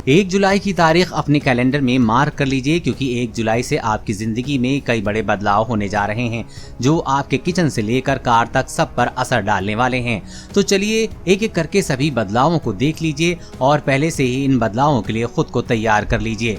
1 जुलाई की तारीख अपने कैलेंडर में मार्क कर लीजिए, क्योंकि 1 जुलाई से आपकी जिंदगी में कई बड़े बदलाव होने जा रहे हैं जो आपके किचन से लेकर कार तक सब पर असर डालने वाले हैं। तो चलिए एक एक करके सभी बदलावों को देख लीजिए और पहले से ही इन बदलावों के लिए खुद को तैयार कर लीजिए।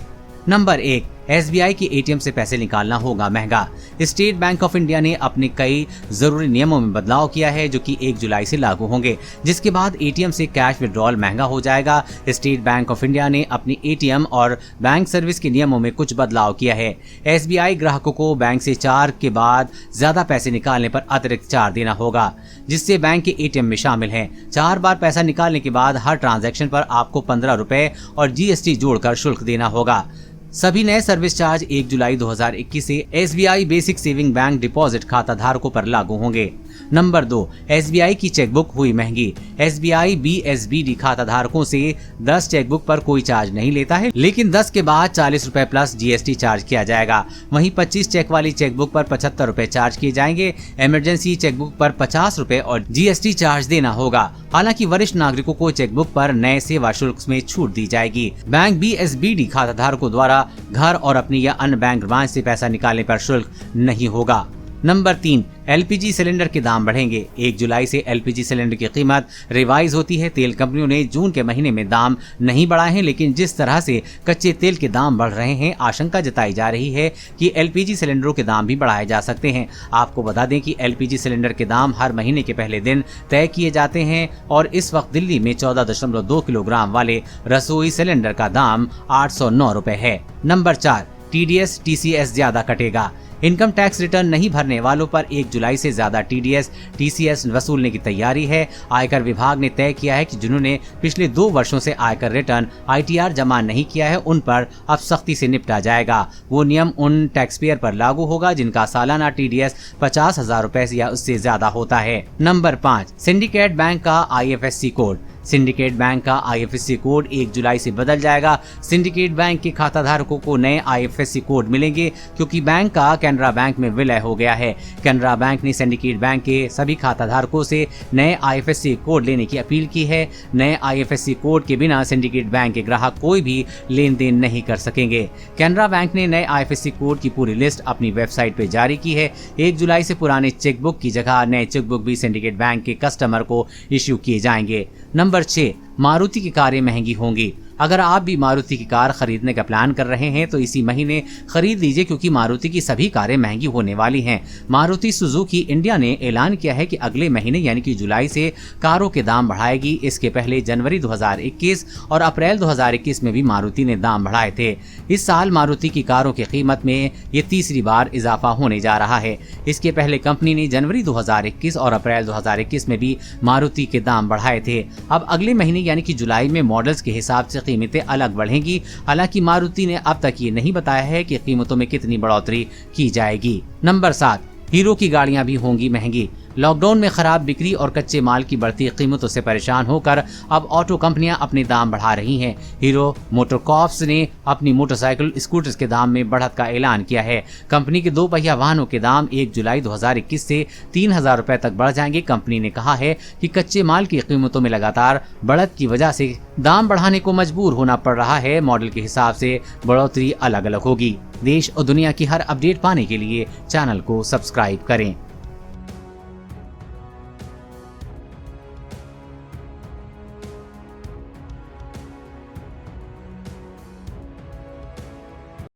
नंबर 1, SBI के ATM से पैसे निकालना होगा महंगा। स्टेट बैंक ऑफ इंडिया ने अपने कई जरूरी नियमों में बदलाव किया है जो कि 1 जुलाई से लागू होंगे, जिसके बाद ATM से कैश विड्रॉल महंगा हो जाएगा। स्टेट बैंक ऑफ इंडिया ने अपनी ATM और बैंक सर्विस के नियमों में कुछ बदलाव किया है। SBI ग्राहकों को बैंक से 4 के बाद ज्यादा पैसे निकालने पर अतिरिक्त चार्ज देना होगा, जिससे बैंक के ATM में शामिल है। 4 बार पैसा निकालने के बाद हर ट्रांजैक्शन पर आपको 15 रुपए और GST जोड़कर शुल्क देना होगा। सभी नए सर्विस चार्ज 1 जुलाई 2021 से SBI basic saving bank deposit खाता धारकों पर लागू होंगे। नंबर 2, SBI की चेकबुक हुई महंगी। SBI BSBD खाता धारकों से 10 चेकबुक पर कोई चार्ज नहीं लेता है, लेकिन 10 के बाद 40 रुपए प्लस GST चार्ज किया जाएगा। वहीं 25 चेक वाली चेकबुक पर 75 रुपए चार्ज किए जाएंगे। इमरजेंसी चेकबुक पर 50 रुपए और GST चार्ज देना होगा। हालांकि वरिष्ठ नागरिकों को चेकबुक पर नए सेवा शुल्क में छूट दी जाएगी। बैंक BSBD खाता धारकों द्वारा घर और अपनी या अन्य बैंक ब्रांच से पैसा निकालने पर शुल्क नहीं होगा। नंबर 3, LPG सिलेंडर के दाम बढ़ेंगे। 1 जुलाई से LPG सिलेंडर की कीमत रिवाइज होती है। तेल कंपनियों ने जून के महीने में दाम नहीं बढ़ाए हैं, लेकिन जिस तरह से कच्चे तेल के दाम बढ़ रहे हैं, आशंका जताई जा रही है कि LPG सिलेंडरों के दाम भी बढ़ाए जा सकते हैं। आपको बता दें कि LPG सिलेंडर के दाम हर महीने के पहले दिन तय किए जाते हैं और इस वक्त दिल्ली में 14.2 किलोग्राम वाले रसोई सिलेंडर का दाम 809 रुपए है। नंबर 4, TDS TCS ज्यादा कटेगा। इनकम टैक्स रिटर्न नहीं भरने वालों पर 1 जुलाई से ज्यादा TDS TCS वसूलने की तैयारी है। आयकर विभाग ने तय किया है कि जिन्होंने पिछले 2 वर्षों से आयकर रिटर्न ITR जमा नहीं किया है, उन पर अब सख्ती से निपटा जाएगा। वो नियम उन टैक्स पेयर पर लागू होगा जिनका सालाना TDS 50,000 रुपए या उससे ज्यादा होता है। नंबर 5, सिंडिकेट बैंक का IFSC कोड। सिंडिकेट बैंक का IFSC कोड 1 जुलाई से बदल जाएगा। सिंडिकेट बैंक के खाता धारकों को नए IFSC कोड मिलेंगे क्योंकि बैंक का कैनरा बैंक में विलय हो गया है। कैनरा बैंक ने सिंडिकेट बैंक के सभी खाता धारकों से नए IFSC कोड लेने की अपील की है। नए IFSC कोड के बिना सिंडिकेट बैंक के ग्राहक कोई भी लेन देन नहीं कर सकेंगे। कैनरा बैंक ने नए IFSC कोड की पूरी लिस्ट अपनी वेबसाइट पर जारी की है। 1 जुलाई से पुराने चेकबुक की जगह नए चेकबुक भी सिंडिकेट बैंक के कस्टमर को इश्यू किए जाएंगे। नंबर 6, मारुति की कारें महंगी होंगी। अगर आप भी मारुति की कार खरीदने का प्लान कर रहे हैं तो इसी महीने खरीद लीजिए, क्योंकि मारुति की सभी कारें महंगी होने वाली हैं। मारुति सुजुकी इंडिया ने ऐलान किया है कि अगले महीने यानी कि जुलाई से कारों के दाम बढ़ाएगी। इसके पहले जनवरी 2021 और अप्रैल 2021 में भी मारुति ने दाम बढ़ाए थे। इस साल मारुति की कारों की कीमत में ये तीसरी बार इजाफा होने जा रहा है। इसके पहले कंपनी ने जनवरी 2021 और अप्रैल 2021 में भी मारुति के दाम बढ़ाए थे। अब अगले महीने यानी कि जुलाई में मॉडल्स के हिसाब से कीमतें अलग बढ़ेंगी। हालांकि मारुति ने अब तक ये नहीं बताया है कि कीमतों में कितनी बढ़ोतरी की जाएगी। नंबर 7, हीरो की गाड़ियां भी होंगी महंगी। लॉकडाउन में खराब बिक्री और कच्चे माल की बढ़ती कीमतों से परेशान होकर अब ऑटो कंपनियां अपने दाम बढ़ा रही हैं। हीरो मोटरकॉर्प्स ने अपनी मोटरसाइकिल स्कूटर्स के दाम में बढ़त का ऐलान किया है। कंपनी के 2 पहिया वाहनों के दाम 1 जुलाई 2021 से 3,000 रुपए तक बढ़ जाएंगे। कंपनी ने कहा है कि कच्चे माल की कीमतों में लगातार बढ़त की वजह से दाम बढ़ाने को मजबूर होना पड़ रहा है। मॉडल के हिसाब से बढ़ोतरी अलग अलग होगी। देश और दुनिया की हर अपडेट पाने के लिए चैनल को सब्सक्राइब करें।